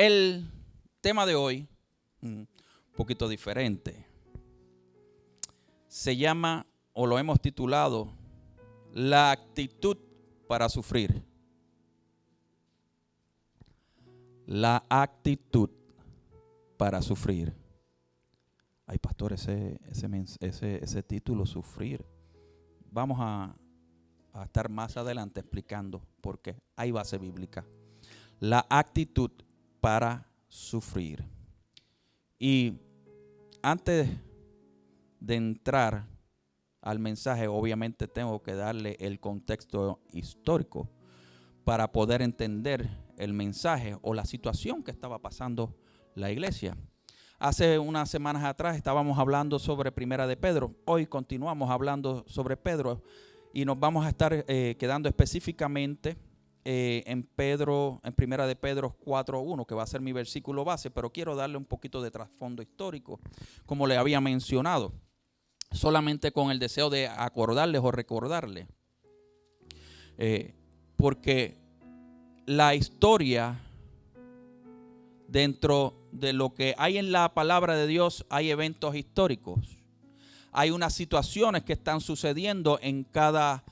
El tema de hoy, un poquito diferente, se llama, o lo hemos titulado, la actitud para sufrir. La actitud para sufrir. Ay, pastor, ese título, sufrir. Vamos a estar más adelante explicando por qué. Hay base bíblica. La actitud para sufrir. Y antes de entrar al mensaje, obviamente tengo que darle el contexto histórico para poder entender el mensaje o la situación que estaba pasando la iglesia. Hace unas semanas atrás estábamos hablando sobre Primera de Pedro. Hoy continuamos hablando sobre Pedro y nos vamos a estar quedando específicamente en Primera de Pedro 4:1, que va a ser mi versículo base, pero quiero darle un poquito de trasfondo histórico, como le había mencionado, solamente con el deseo de acordarles o recordarles, porque la historia, dentro de lo que hay en la palabra de Dios, hay eventos históricos, hay unas situaciones que están sucediendo en cada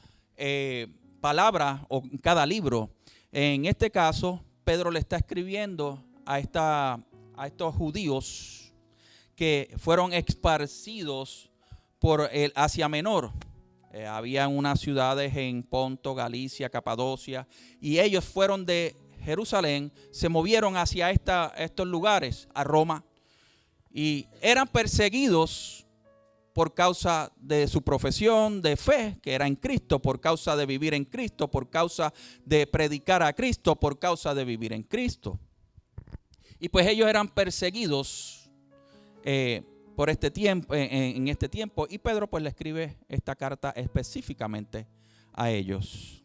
palabra o en cada libro. En este caso, Pedro le está escribiendo a estos judíos que fueron esparcidos por el Asia Menor. Había unas ciudades en Ponto, Galicia, Capadocia, y ellos fueron de Jerusalén, se movieron hacia estos lugares, a Roma, y eran perseguidos por causa de su profesión de fe, que era en Cristo, por causa de vivir en Cristo, por causa de predicar a Cristo, por causa de vivir en Cristo. Y pues ellos eran perseguidos por este tiempo, en este tiempo, y Pedro pues le escribe esta carta específicamente a ellos.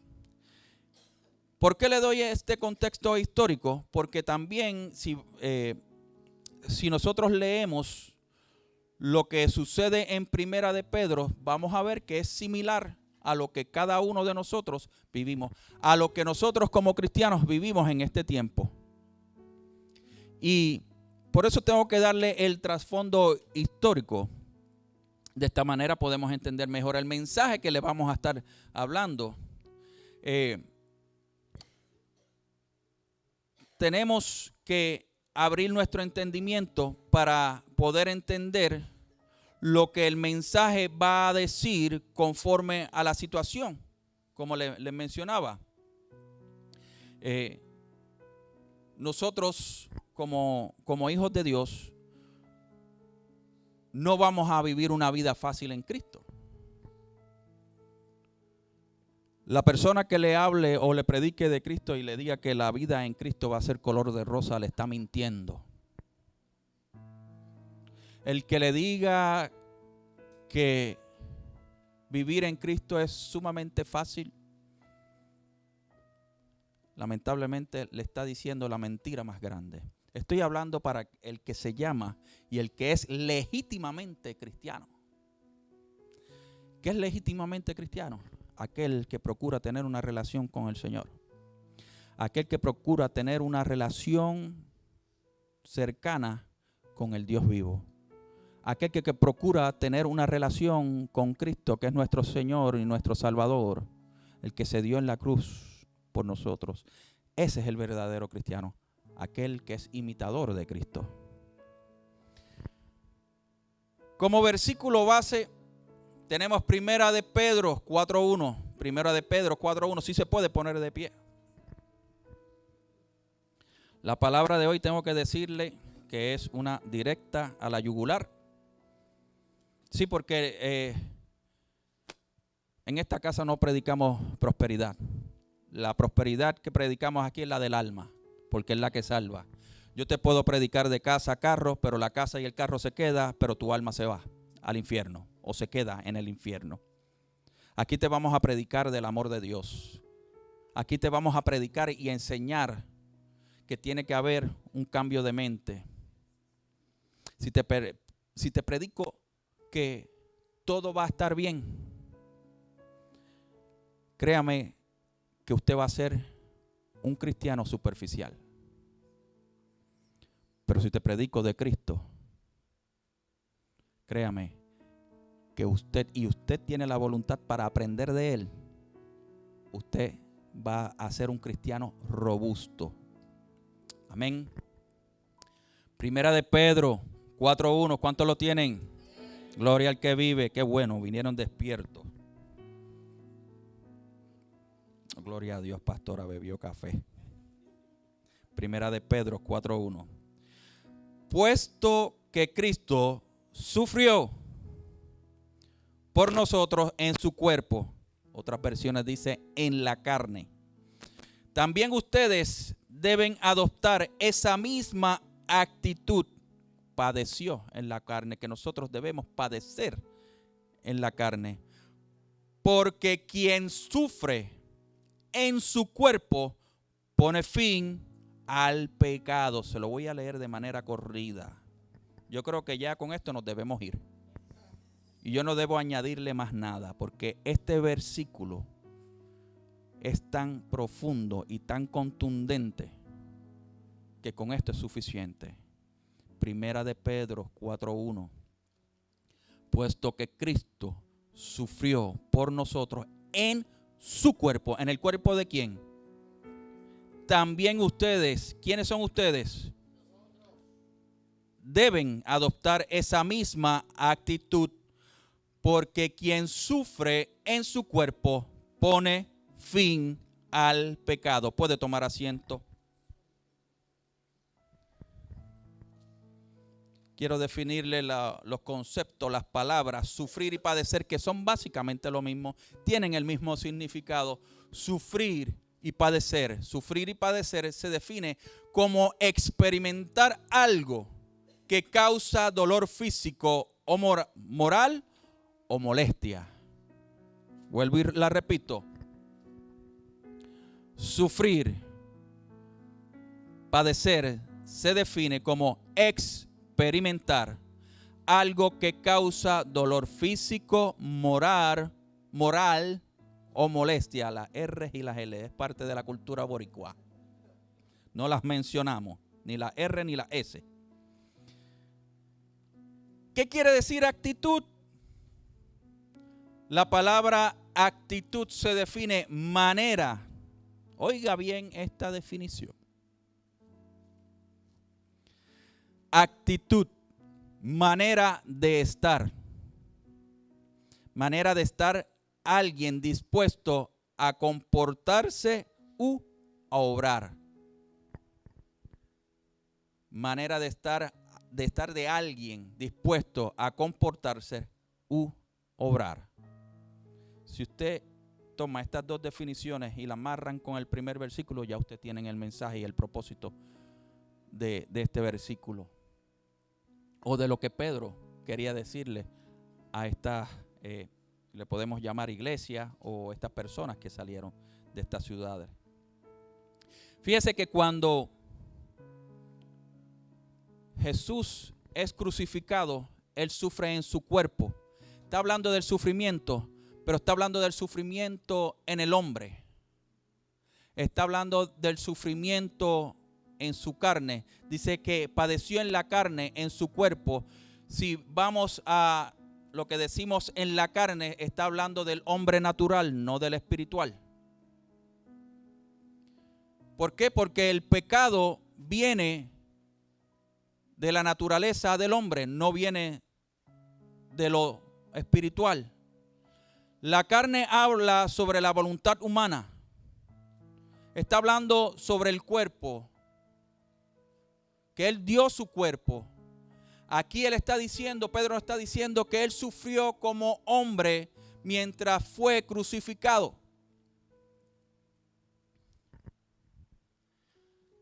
¿Por qué le doy este contexto histórico? Porque también si nosotros leemos lo que sucede en Primera de Pedro, vamos a ver que es similar a lo que cada uno de nosotros vivimos, a lo que nosotros como cristianos vivimos en este tiempo. Y por eso tengo que darle el trasfondo histórico. De esta manera podemos entender mejor el mensaje que le vamos a estar hablando. Tenemos que abrir nuestro entendimiento para poder entender lo que el mensaje va a decir conforme a la situación, como le mencionaba. Nosotros como hijos de Dios no vamos a vivir una vida fácil en Cristo. La persona que le hable o le predique de Cristo y le diga que la vida en Cristo va a ser color de rosa, le está mintiendo. El que le diga que vivir en Cristo es sumamente fácil, lamentablemente le está diciendo la mentira más grande. Estoy hablando para el que se llama y el que es legítimamente cristiano. ¿Qué es legítimamente cristiano? Aquel que procura tener una relación con el Señor. Aquel que procura tener una relación cercana con el Dios vivo. Aquel que procura tener una relación con Cristo, que es nuestro Señor y nuestro Salvador, el que se dio en la cruz por nosotros. Ese es el verdadero cristiano, aquel que es imitador de Cristo. Como versículo base tenemos Primera de Pedro 4:1. Primera de Pedro 4:1. Sí se puede poner de pie. La palabra de hoy tengo que decirle que es una directa a la yugular. Sí, porque en esta casa no predicamos prosperidad. La prosperidad que predicamos aquí es la del alma, porque es la que salva. Yo te puedo predicar de casa a carro, pero la casa y el carro se queda, pero tu alma se va al infierno o se queda en el infierno. Aquí te vamos a predicar del amor de Dios. Aquí te vamos a predicar y enseñar que tiene que haber un cambio de mente. Si te predico que todo va a estar bien, créame que usted va a ser un cristiano superficial. Pero si te predico de Cristo, créame que usted tiene la voluntad para aprender de Él, usted va a ser un cristiano robusto. Amén. Primera de Pedro 4:1. ¿Cuántos lo tienen? Gloria al que vive. Qué bueno, vinieron despiertos. Gloria a Dios, pastora, bebió café. Primera de Pedro 4:1. Puesto que Cristo sufrió por nosotros en su cuerpo, otras versiones dice en la carne, también ustedes deben adoptar esa misma actitud. Padeció en la carne, que nosotros debemos padecer en la carne. Porque quien sufre en su cuerpo pone fin al pecado. Se lo voy a leer de manera corrida. Yo creo que ya con esto nos debemos ir. Y yo no debo añadirle más nada, porque este versículo es tan profundo y tan contundente que con esto es suficiente. Primera de Pedro 4:1. Puesto que Cristo sufrió por nosotros en su cuerpo. ¿En el cuerpo de quién? También ustedes. ¿Quiénes son ustedes? Deben adoptar esa misma actitud, porque quien sufre en su cuerpo pone fin al pecado. Puede tomar asiento. Quiero definirle los conceptos, las palabras, sufrir y padecer, que son básicamente lo mismo, tienen el mismo significado. Sufrir y padecer. Sufrir y padecer se define como experimentar algo que causa dolor físico o moral o molestia. Vuelvo y la repito. Sufrir, padecer se define como experimentar algo que causa dolor físico, moral o molestia. Las R y las L es parte de la cultura boricua. No las mencionamos, ni la R ni la S. ¿Qué quiere decir actitud? La palabra actitud se define manera. Oiga bien esta definición. Actitud, manera de estar. Manera de estar alguien dispuesto a comportarse u a obrar. Manera de estar de alguien dispuesto a comportarse u obrar. Si usted toma estas dos definiciones y las amarran con el primer versículo, ya usted tiene el mensaje y el propósito de este versículo, o de lo que Pedro quería decirle a esta, le podemos llamar iglesia, o estas personas que salieron de estas ciudades. Fíjese que cuando Jesús es crucificado, Él sufre en su cuerpo. Está hablando del sufrimiento, pero está hablando del sufrimiento en el hombre. Está hablando del sufrimiento en su carne. Dice que padeció en la carne, en su cuerpo. Si vamos a lo que decimos en la carne, está hablando del hombre natural, no del espiritual. ¿Por qué? Porque el pecado viene de la naturaleza del hombre, no viene de lo espiritual. La carne habla sobre la voluntad humana. Está hablando sobre el cuerpo, que Él dio su cuerpo. Aquí Él está diciendo, Pedro está diciendo que Él sufrió como hombre mientras fue crucificado.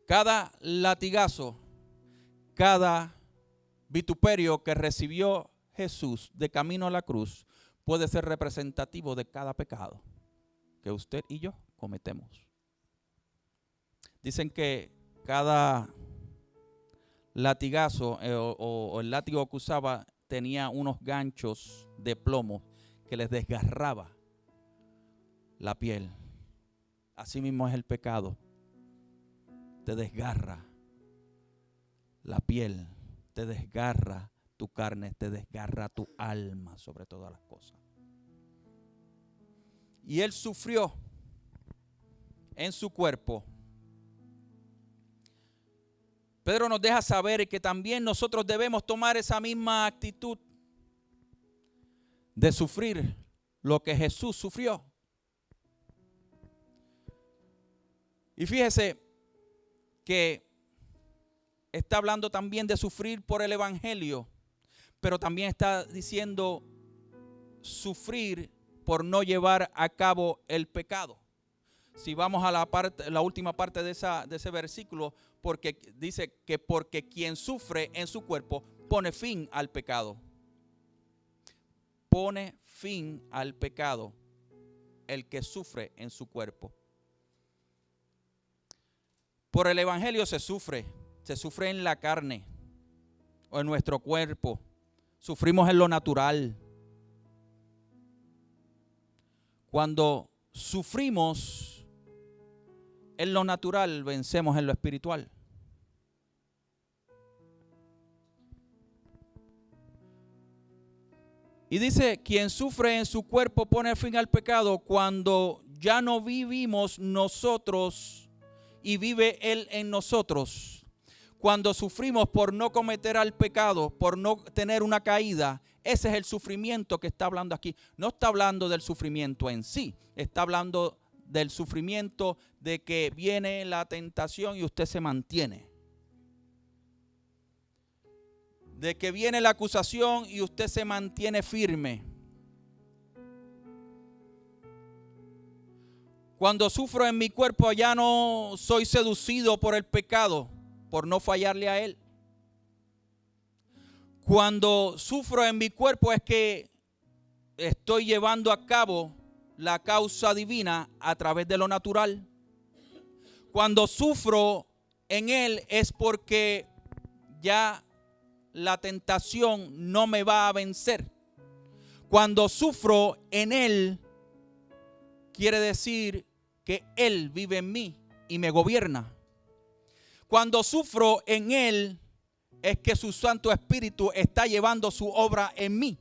Cada latigazo, cada vituperio que recibió Jesús de camino a la cruz puede ser representativo de cada pecado que usted y yo cometemos. Dicen que cada latigazo o el látigo que usaba tenía unos ganchos de plomo que les desgarraba la piel. Así mismo es el pecado. Te desgarra la piel, te desgarra tu carne, te desgarra tu alma sobre todas las cosas. Y Él sufrió en su cuerpo. Pedro nos deja saber que también nosotros debemos tomar esa misma actitud de sufrir lo que Jesús sufrió. Y fíjese que está hablando también de sufrir por el evangelio, pero también está diciendo sufrir por no llevar a cabo el pecado. Si vamos a la última parte de ese versículo, porque dice que porque quien sufre en su cuerpo pone fin al pecado. Pone fin al pecado el que sufre en su cuerpo. Por el evangelio se sufre en la carne o en nuestro cuerpo. Sufrimos en lo natural. Cuando sufrimos en lo natural, vencemos en lo espiritual. Y dice, quien sufre en su cuerpo pone fin al pecado cuando ya no vivimos nosotros y vive Él en nosotros. Cuando sufrimos por no cometer al pecado, por no tener una caída, ese es el sufrimiento que está hablando aquí. No está hablando del sufrimiento en sí, está hablando del sufrimiento de que viene la tentación y usted se mantiene. De que viene la acusación y usted se mantiene firme. Cuando sufro en mi cuerpo ya no soy seducido por el pecado, por no fallarle a Él. Cuando sufro en mi cuerpo es que estoy llevando a cabo la causa divina a través de lo natural. Cuando sufro en Él es porque ya la tentación no me va a vencer. Cuando sufro en Él, quiere decir que Él vive en mí y me gobierna. Cuando sufro en Él, es que su Santo Espíritu está llevando su obra en mí.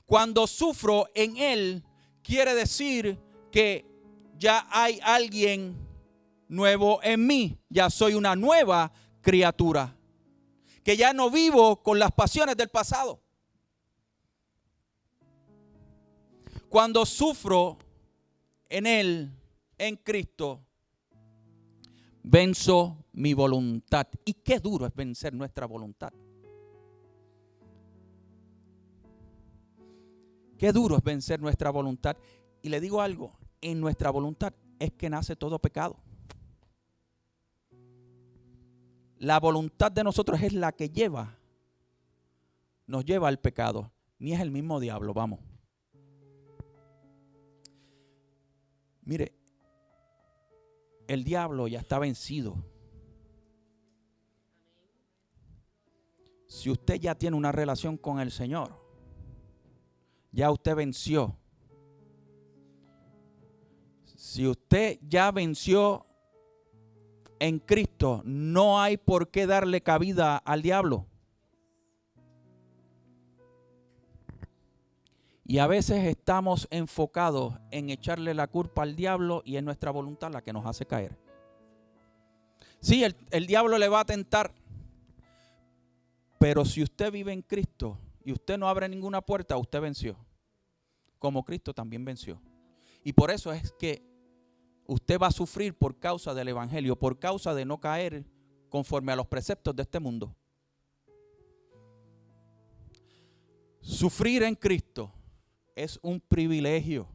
Cuando sufro en Él, quiere decir que ya hay alguien nuevo en mí. Ya soy una nueva criatura. Que ya no vivo con las pasiones del pasado. Cuando sufro en Él, en Cristo, venzo mi voluntad. Y qué duro es vencer nuestra voluntad. Qué duro es vencer nuestra voluntad. Y le digo algo, en nuestra voluntad es que nace todo pecado. La voluntad de nosotros es la que nos lleva al pecado. Ni es el mismo diablo, vamos. Mire, el diablo ya está vencido. Si usted ya tiene una relación con el Señor, ya usted venció. Si usted ya venció en Cristo, no hay por qué darle cabida al diablo. Y a veces estamos enfocados en echarle la culpa al diablo y es nuestra voluntad la que nos hace caer. Sí, el diablo le va a tentar. Pero si usted vive en Cristo y usted no abre ninguna puerta, usted venció. Como Cristo también venció. Y por eso es que usted va a sufrir por causa del evangelio, por causa de no caer conforme a los preceptos de este mundo. Sufrir en Cristo es un privilegio.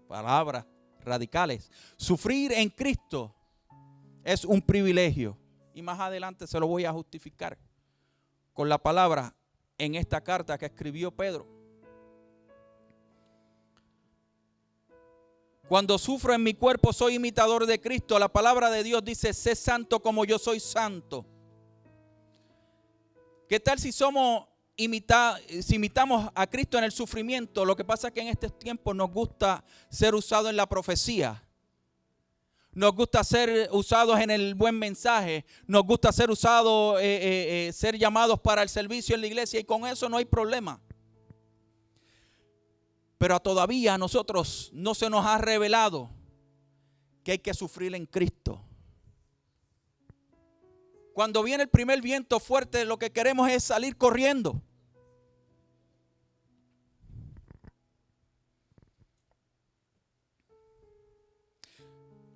Palabras radicales. Sufrir en Cristo es un privilegio. Y más adelante se lo voy a justificar con la palabra en esta carta que escribió Pedro. Cuando sufro en mi cuerpo soy imitador de Cristo. La palabra de Dios dice, sé santo como yo soy santo. ¿Qué tal si imitamos a Cristo en el sufrimiento? Lo que pasa es que en este tiempo nos gusta ser usado en la profecía. nos gusta ser usados en el buen mensaje, nos gusta ser usados, ser llamados para el servicio en la iglesia, y con eso no hay problema. Pero todavía a nosotros no se nos ha revelado que hay que sufrir en Cristo. Cuando viene el primer viento fuerte, lo que queremos es salir corriendo.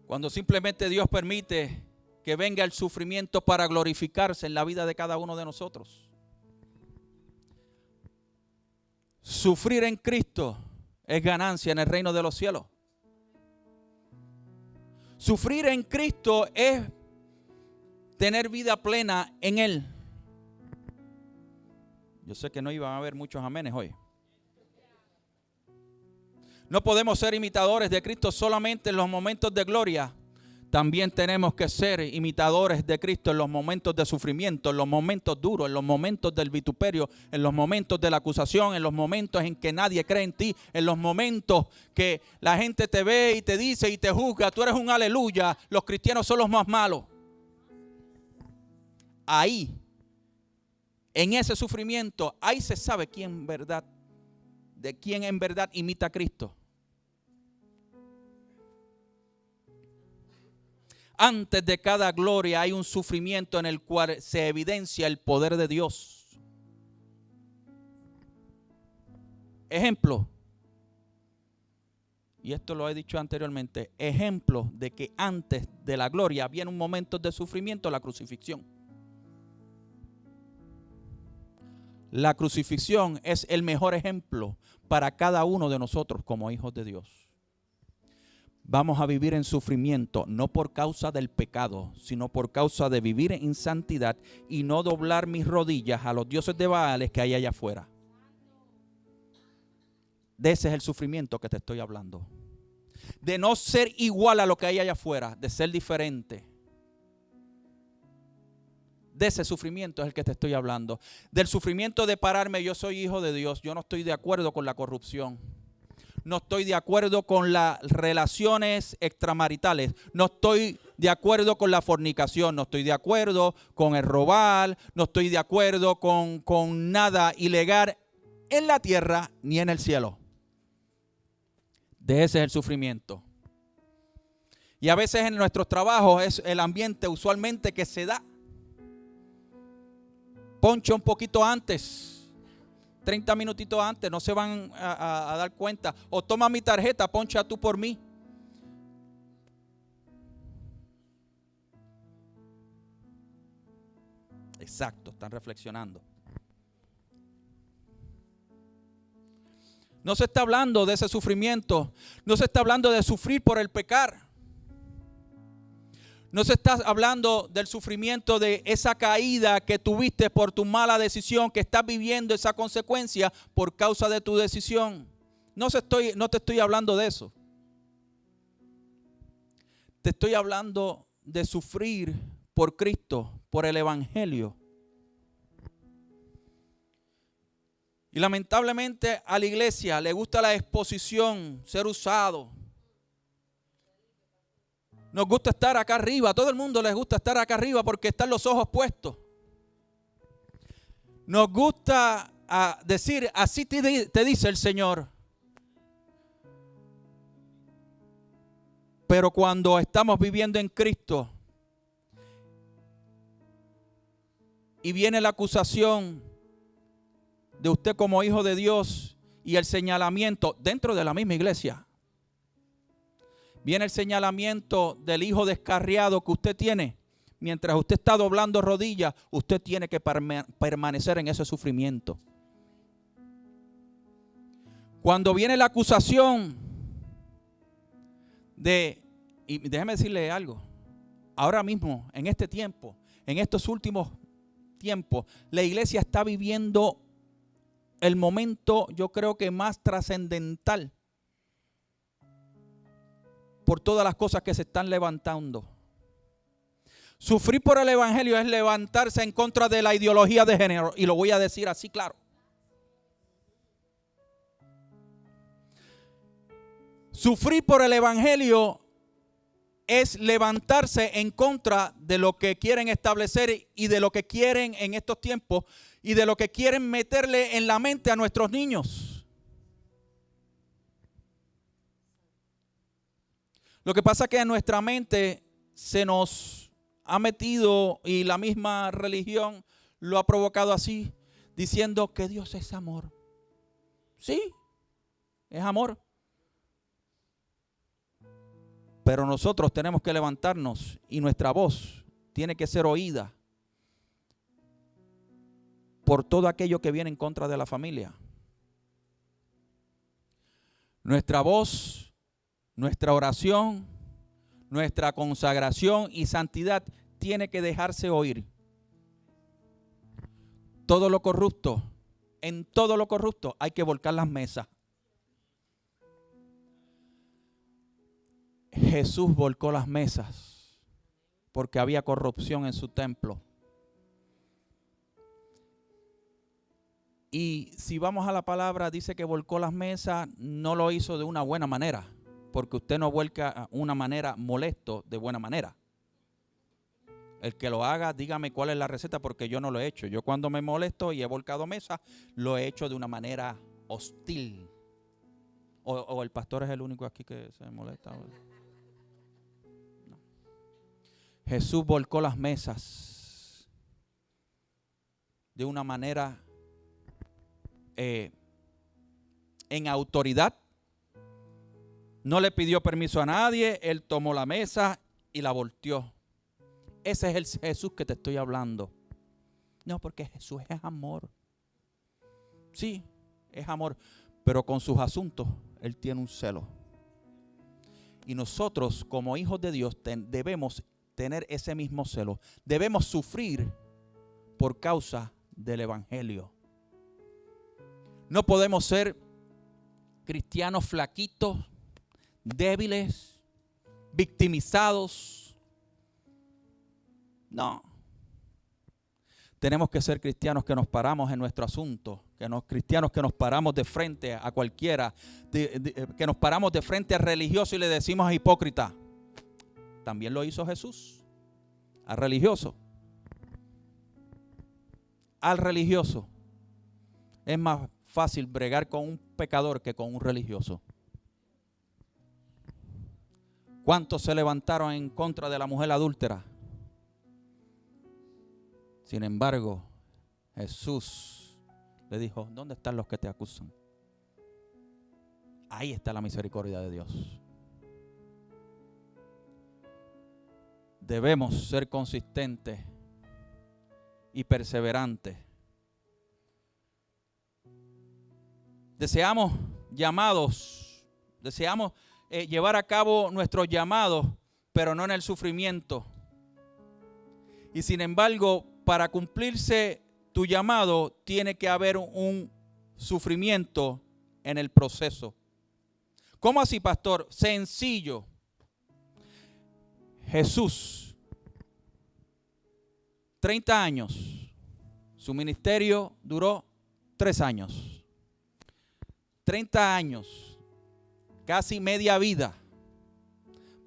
Cuando simplemente Dios permite que venga el sufrimiento para glorificarse en la vida de cada uno de nosotros. Sufrir en Cristo es ganancia en el reino de los cielos. Sufrir en Cristo es tener vida plena en Él. Yo sé que no iban a haber muchos amenes hoy. No podemos ser imitadores de Cristo solamente en los momentos de gloria. También tenemos que ser imitadores de Cristo en los momentos de sufrimiento, en los momentos duros, en los momentos del vituperio, en los momentos de la acusación, en los momentos en que nadie cree en ti, en los momentos que la gente te ve y te dice y te juzga, tú eres un aleluya, los cristianos son los más malos. Ahí, en ese sufrimiento, ahí se sabe de quién en verdad imita a Cristo. Antes de cada gloria hay un sufrimiento en el cual se evidencia el poder de Dios. Ejemplo, y esto lo he dicho anteriormente, ejemplo de que antes de la gloria había un momento de sufrimiento, la crucifixión. La crucifixión es el mejor ejemplo para cada uno de nosotros como hijos de Dios. Vamos a vivir en sufrimiento, no por causa del pecado, sino por causa de vivir en santidad y no doblar mis rodillas a los dioses de Baales que hay allá afuera. De ese es el sufrimiento que te estoy hablando. De no ser igual a lo que hay allá afuera, de ser diferente. De ese sufrimiento es el que te estoy hablando. Del sufrimiento de pararme, yo soy hijo de Dios, yo no estoy de acuerdo con la corrupción. No estoy de acuerdo con las relaciones extramaritales. No estoy de acuerdo con la fornicación. No estoy de acuerdo con el robar. No estoy de acuerdo con nada ilegal en la tierra ni en el cielo. De ese es el sufrimiento. Y a veces en nuestros trabajos es el ambiente usualmente que se da. Poncha un poquito antes. 30 minutitos antes, no se van a dar cuenta. O toma mi tarjeta, poncha tú por mí. Exacto, están reflexionando. No se está hablando de ese sufrimiento. No se está hablando de sufrir por el pecar. No se está hablando del sufrimiento de esa caída que tuviste por tu mala decisión, que estás viviendo esa consecuencia por causa de tu decisión. No te estoy hablando de eso. Te estoy hablando de sufrir por Cristo, por el Evangelio. Y lamentablemente a la iglesia le gusta la exposición, ser usado. Nos gusta estar acá arriba, a todo el mundo les gusta estar acá arriba porque están los ojos puestos. Nos gusta decir, así te dice el Señor. Pero cuando estamos viviendo en Cristo y viene la acusación de usted como hijo de Dios y el señalamiento dentro de la misma iglesia, viene el señalamiento del hijo descarriado que usted tiene. Mientras usted está doblando rodillas, usted tiene que permanecer en ese sufrimiento. Cuando viene la acusación y déjeme decirle algo, ahora mismo, en este tiempo, en estos últimos tiempos, la iglesia está viviendo el momento, yo creo que más trascendental por todas las cosas que se están levantando. Sufrir por el Evangelio es levantarse en contra de la ideología de género, y lo voy a decir así claro. Sufrir por el Evangelio es levantarse en contra de lo que quieren establecer y de lo que quieren en estos tiempos y de lo que quieren meterle en la mente a nuestros niños. Lo que pasa es que en nuestra mente se nos ha metido, y la misma religión lo ha provocado así, diciendo que Dios es amor. Sí, es amor. Pero nosotros tenemos que levantarnos y nuestra voz tiene que ser oída por todo aquello que viene en contra de la familia. Nuestra voz, nuestra oración, nuestra consagración y santidad tiene que dejarse oír. Todo lo corrupto, en todo lo corrupto hay que volcar las mesas. Jesús volcó las mesas porque había corrupción en su templo. Y si vamos a la palabra, dice que volcó las mesas, no lo hizo de una buena manera, porque usted no vuelca una manera molesto de buena manera. El que lo haga, dígame cuál es la receta, porque yo no lo he hecho. Yo cuando me molesto y he volcado mesas, lo he hecho de una manera hostil. O el pastor es el único aquí que se molesta. No. Jesús volcó las mesas de una manera en autoridad. No le pidió permiso a nadie. Él tomó la mesa y la volteó. Ese es el Jesús que te estoy hablando. No, porque Jesús es amor. Sí, es amor. Pero con sus asuntos, Él tiene un celo. Y nosotros, como hijos de Dios, debemos tener ese mismo celo. Debemos sufrir por causa del Evangelio. No podemos ser cristianos flaquitos, débiles, victimizados. No. Tenemos que ser cristianos que nos paramos en nuestro asunto, cristianos que nos paramos de frente a cualquiera, que nos paramos de frente al religioso y le decimos hipócrita. También lo hizo Jesús, al religioso. Al religioso. Es más fácil bregar con un pecador que con un religioso. ¿Cuántos se levantaron en contra de la mujer adúltera? Sin embargo, Jesús le dijo, ¿dónde están los que te acusan? Ahí está la misericordia de Dios. Debemos ser consistentes y perseverantes. Deseamos llevar a cabo nuestros llamados, pero no en el sufrimiento. Y sin embargo, para cumplirse tu llamado, tiene que haber un sufrimiento en el proceso. ¿Cómo así, pastor? Sencillo. Jesús, 30 años. Su ministerio duró 3 años. 30 años, casi media vida,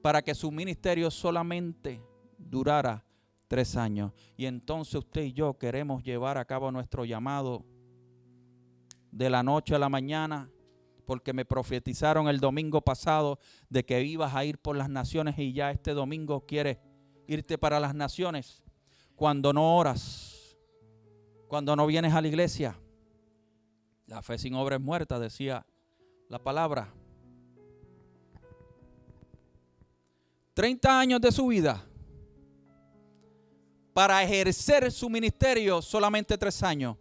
para que su ministerio solamente durara 3 años. Y entonces usted y yo queremos llevar a cabo nuestro llamado de la noche a la mañana, porque me profetizaron el domingo pasado de que ibas a ir por las naciones y ya este domingo quieres irte para las naciones cuando no oras, cuando no vienes a la iglesia. La fe sin obra es muerta, decía la palabra. 30 años de su vida para ejercer su ministerio, solamente 3 años.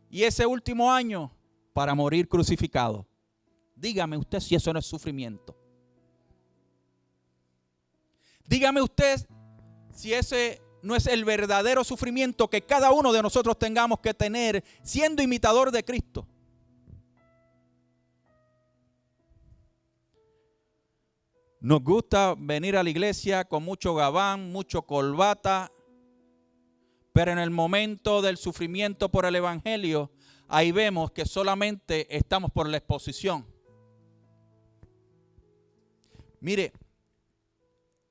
Y ese último año para morir crucificado. Dígame usted si eso no es sufrimiento. Dígame usted si ese no es el verdadero sufrimiento que cada uno de nosotros tengamos que tener siendo imitador de Cristo. Nos gusta venir a la iglesia con mucho gabán, mucho corbata, pero en el momento del sufrimiento por el evangelio, ahí vemos que solamente estamos por la exposición. Mire,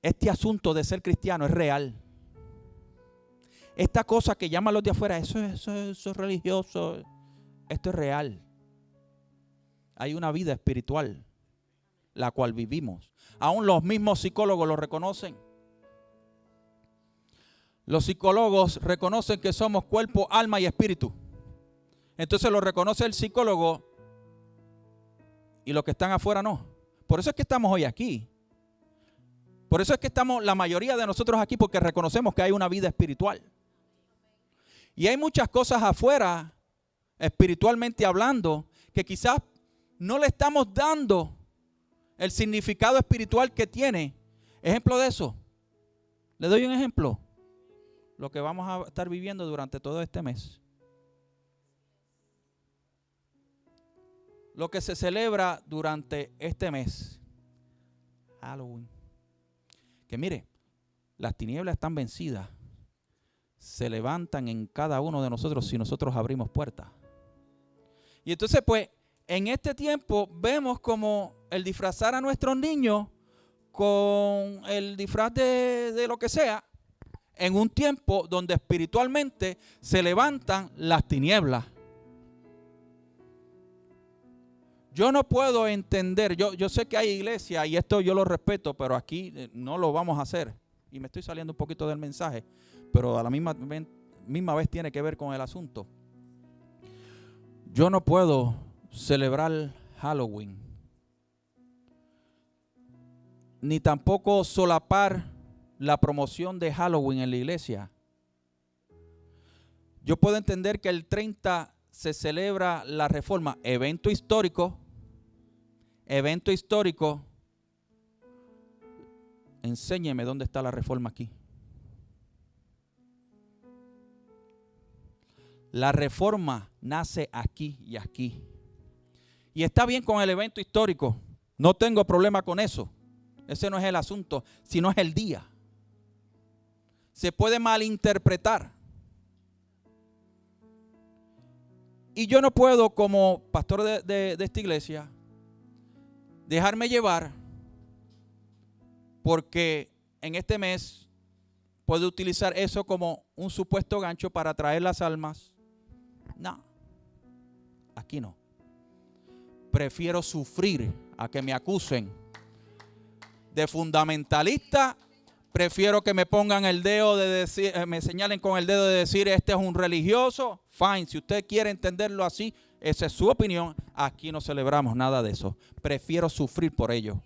este asunto de ser cristiano es real. Esta cosa que llaman los de afuera, eso es religioso, esto es real. Hay una vida espiritual, la cual vivimos. Aún los mismos psicólogos lo reconocen. Los psicólogos reconocen que somos cuerpo, alma y espíritu. Entonces lo reconoce el psicólogo y los que están afuera no. Por eso es que estamos hoy aquí. Por eso es que estamos la mayoría de nosotros aquí, porque reconocemos que hay una vida espiritual. Y hay muchas cosas afuera, espiritualmente hablando, que quizás no le estamos dando el significado espiritual que tiene. Ejemplo de eso. Le doy un ejemplo. Lo que vamos a estar viviendo durante todo este mes. Lo que se celebra durante este mes. Halloween. Que mire, las tinieblas están vencidas. Se levantan en cada uno de nosotros si nosotros abrimos puertas. Y entonces pues en este tiempo vemos como el disfrazar a nuestros niños con el disfraz de lo que sea, en un tiempo donde espiritualmente se levantan las tinieblas. Yo no puedo entender, yo sé que hay iglesias y esto yo lo respeto, pero aquí no lo vamos a hacer. Y me estoy saliendo un poquito del mensaje, pero a la misma vez tiene que ver con el asunto. Yo no puedo celebrar Halloween, ni tampoco solapar la promoción de Halloween en la iglesia. Yo puedo entender que el 30 se celebra la Reforma, evento histórico. Enséñeme dónde está la Reforma aquí. La Reforma nace aquí y aquí. Y está bien con el evento histórico. No tengo problema con eso. Ese no es el asunto, sino es el día. Se puede malinterpretar. Y yo no puedo, como pastor de esta iglesia, dejarme llevar porque en este mes puedo utilizar eso como un supuesto gancho para atraer las almas. No, aquí no. Prefiero sufrir a que me acusen de fundamentalista. Prefiero que me pongan el dedo de decir, me señalen con el dedo de decir este es un religioso. Fine, si usted quiere entenderlo así, esa es su opinión. Aquí no celebramos nada de eso. Prefiero sufrir por ello.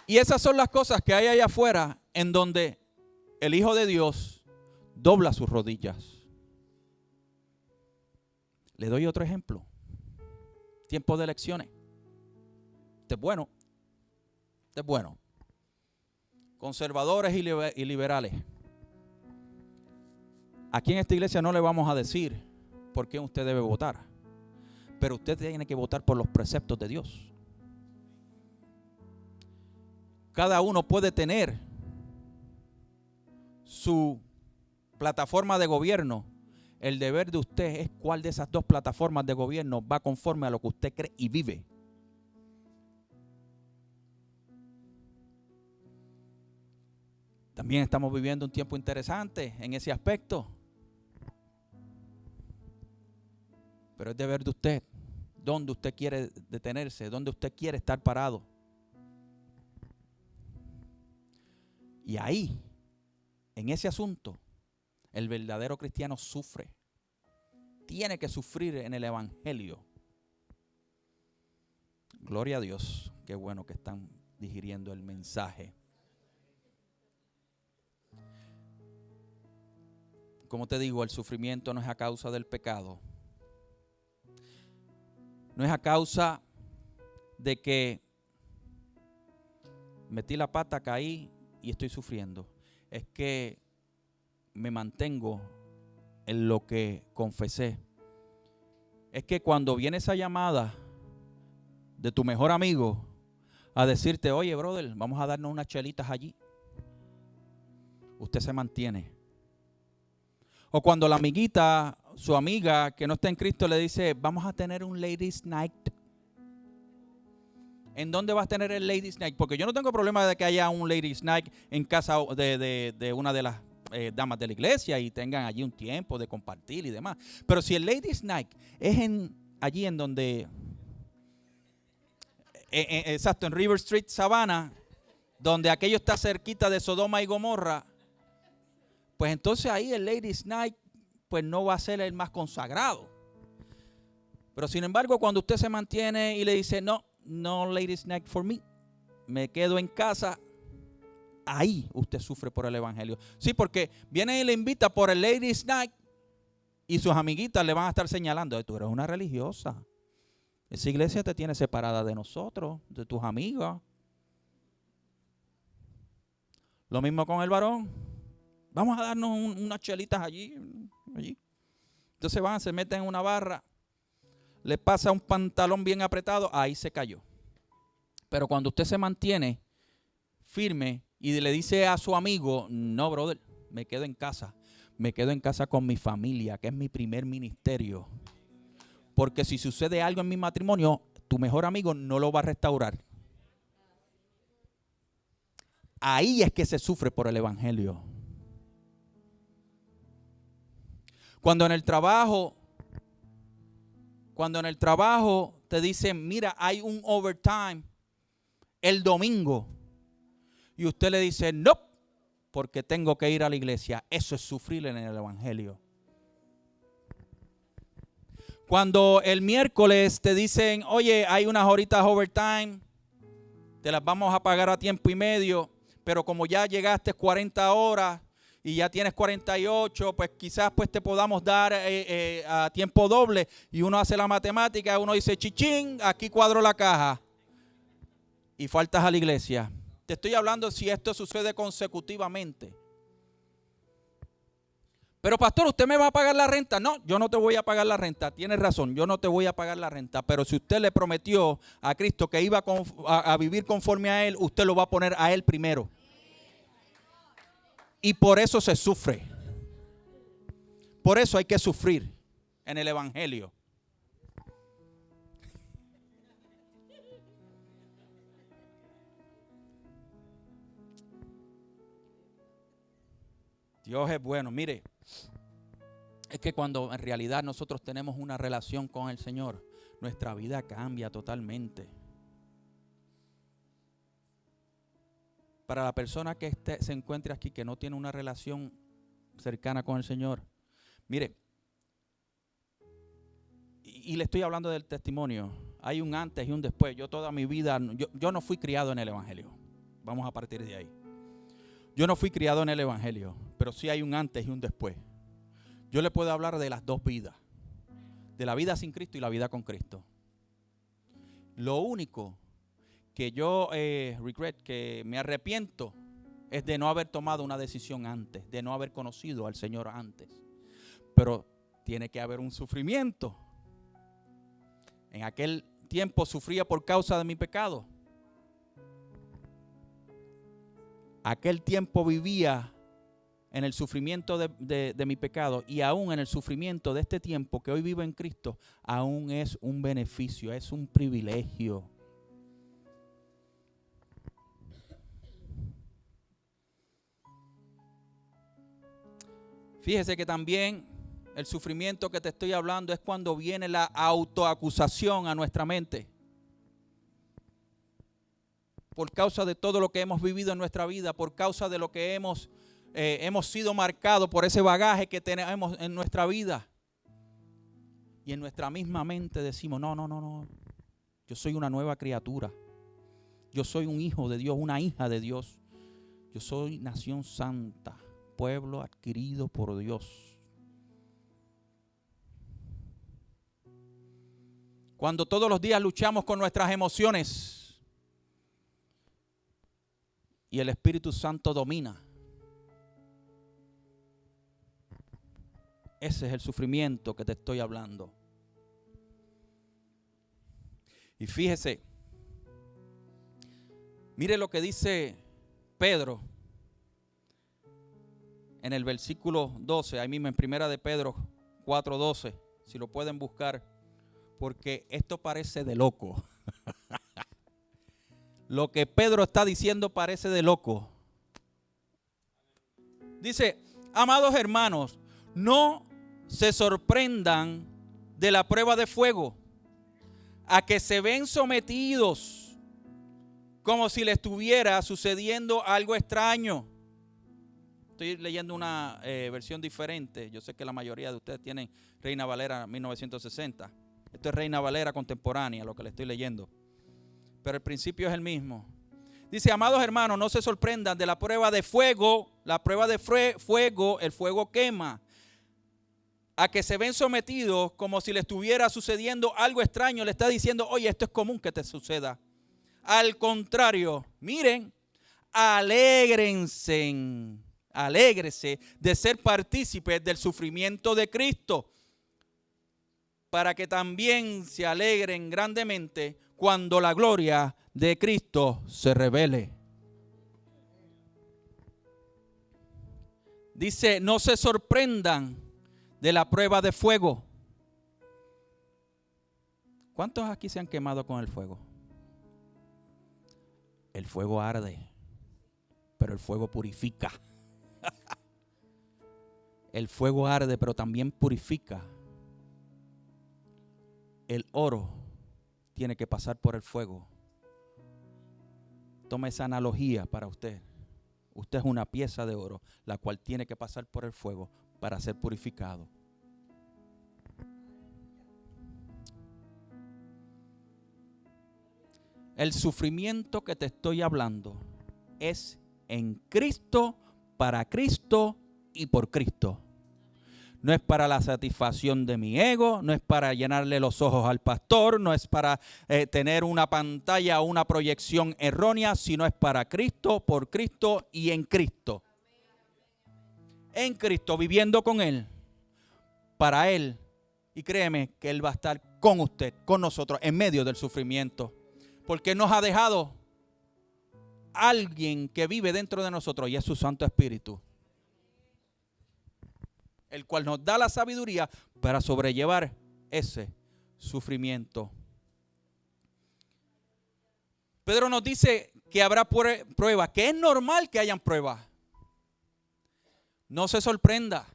Y esas son las cosas que hay allá afuera en donde el Hijo de Dios dobla sus rodillas. Le doy otro ejemplo. Tiempo de elecciones. Este es bueno. Este es bueno. Conservadores y liberales. Aquí en esta iglesia no le vamos a decir por qué usted debe votar. Pero usted tiene que votar por los preceptos de Dios. Cada uno puede tener su plataforma de gobierno. El deber de usted es cuál de esas dos plataformas de gobierno va conforme a lo que usted cree y vive. También estamos viviendo un tiempo interesante en ese aspecto. Pero es deber de usted. ¿Dónde usted quiere detenerse? ¿Dónde usted quiere estar parado? Y ahí, en ese asunto, el verdadero cristiano sufre. Tiene que sufrir en el evangelio. Gloria a Dios. Qué bueno que están digiriendo el mensaje. Como te digo, el sufrimiento no es a causa del pecado. No es a causa de que metí la pata, caí y estoy sufriendo. Es que me mantengo en lo que confesé. Es que cuando viene esa llamada de tu mejor amigo a decirte, oye, brother, vamos a darnos unas chelitas allí, usted se mantiene. O cuando la amiguita, su amiga que no está en Cristo le dice, vamos a tener un ladies night, ¿En dónde vas a tener el Ladies Night? Porque yo no tengo problema de que haya un Ladies Night en casa de una de las damas de la iglesia y tengan allí un tiempo de compartir y demás. Pero si el Ladies Night es allí en donde, exacto, en River Street, Savannah, donde aquello está cerquita de Sodoma y Gomorra, pues entonces ahí el Ladies Night pues no va a ser el más consagrado. Pero sin embargo, cuando usted se mantiene y le dice, no Ladies Night for me, me quedo en casa, ahí usted sufre por el evangelio. Sí, porque viene y le invita por el Ladies Night y sus amiguitas le van a estar señalando, tú eres una religiosa. Esa iglesia te tiene separada de nosotros, de tus amigos. Lo mismo con el varón. Vamos a darnos unas chelitas allí. Entonces van, se meten en una barra, le pasa un pantalón bien apretado, ahí se cayó. Pero cuando usted se mantiene firme y le dice a su amigo, no, brother, me quedo en casa con mi familia, que es mi primer ministerio. Porque si sucede algo en mi matrimonio, tu mejor amigo no lo va a restaurar. Ahí es que se sufre por el evangelio. Cuando en el trabajo te dicen, mira, hay un overtime el domingo, y usted le dice, no, porque tengo que ir a la iglesia. Eso es sufrir en el evangelio. Cuando el miércoles te dicen, oye, hay unas horitas overtime, te las vamos a pagar a tiempo y medio, pero como ya llegaste 40 horas y ya tienes 48, pues quizás pues te podamos dar a tiempo doble, y uno hace la matemática, uno dice, chichín, aquí cuadro la caja, y faltas a la iglesia. Te estoy hablando si esto sucede consecutivamente. Pero pastor, ¿usted me va a pagar la renta? No, yo no te voy a pagar la renta. Tienes razón, yo no te voy a pagar la renta. Pero si usted le prometió a Cristo que iba a vivir conforme a Él, usted lo va a poner a Él primero. Y por eso se sufre. Por eso hay que sufrir en el evangelio. Dios es bueno. Mire, es que cuando en realidad nosotros tenemos una relación con el Señor, nuestra vida cambia totalmente. Para la persona que se encuentre aquí, que no tiene una relación cercana con el Señor, mire, y le estoy hablando del testimonio, hay un antes y un después. Yo toda mi vida, yo no fui criado en el evangelio. Vamos a partir de ahí. Yo no fui criado en el evangelio, pero sí hay un antes y un después. Yo le puedo hablar de las dos vidas, de la vida sin Cristo y la vida con Cristo. Lo único que yo que me arrepiento es de no haber tomado una decisión antes, de no haber conocido al Señor antes. Pero tiene que haber un sufrimiento. En aquel tiempo sufría por causa de mi pecado. Aquel tiempo vivía en el sufrimiento de mi pecado, y aún en el sufrimiento de este tiempo que hoy vivo en Cristo, aún es un beneficio, es un privilegio. Fíjese que también el sufrimiento que te estoy hablando es cuando viene la autoacusación a nuestra mente. Por causa de todo lo que hemos vivido en nuestra vida, por causa de lo que hemos sido marcados por ese bagaje que tenemos en nuestra vida. Y en nuestra misma mente decimos, no, yo soy una nueva criatura. Yo soy un hijo de Dios, una hija de Dios. Yo soy nación santa, pueblo adquirido por Dios. Cuando todos los días luchamos con nuestras emociones y el Espíritu Santo domina, ese es el sufrimiento que te estoy hablando. Y fíjese, mire lo que dice Pedro en el versículo 12, ahí mismo en primera de Pedro 4:12, si lo pueden buscar, porque esto parece de loco. lo que Pedro está diciendo parece de loco. Dice, amados hermanos, no se sorprendan de la prueba de fuego, a que se ven sometidos como si le estuviera sucediendo algo extraño. Estoy leyendo una versión diferente. Yo sé que la mayoría de ustedes tienen Reina Valera 1960. Esto es Reina Valera contemporánea, lo que le estoy leyendo. Pero el principio es el mismo. Dice, amados hermanos, no se sorprendan de la prueba de fuego. La prueba de fuego, el fuego quema. A que se ven sometidos como si le estuviera sucediendo algo extraño. Le está diciendo, oye, esto es común que te suceda. Al contrario, miren, alégrese de ser partícipes del sufrimiento de Cristo, para que también se alegren grandemente cuando la gloria de Cristo se revele. Dice, no se sorprendan de la prueba de fuego. ¿Cuántos aquí se han quemado con el fuego? El fuego arde, pero el fuego purifica. El fuego arde, pero también purifica. El oro tiene que pasar por el fuego. Toma esa analogía para usted. Usted es una pieza de oro, la cual tiene que pasar por el fuego para ser purificado. El sufrimiento que te estoy hablando es en Cristo, para Cristo y por Cristo. No es para la satisfacción de mi ego, no es para llenarle los ojos al pastor, no es para tener una pantalla o una proyección errónea, sino es para Cristo, por Cristo y en Cristo. En Cristo, viviendo con Él, para Él. Y créeme que Él va a estar con usted, con nosotros, en medio del sufrimiento. Porque nos ha dejado alguien que vive dentro de nosotros y es su Santo Espíritu, el cual nos da la sabiduría para sobrellevar ese sufrimiento. Pedro nos dice que habrá pruebas, que es normal que hayan pruebas. No se sorprenda.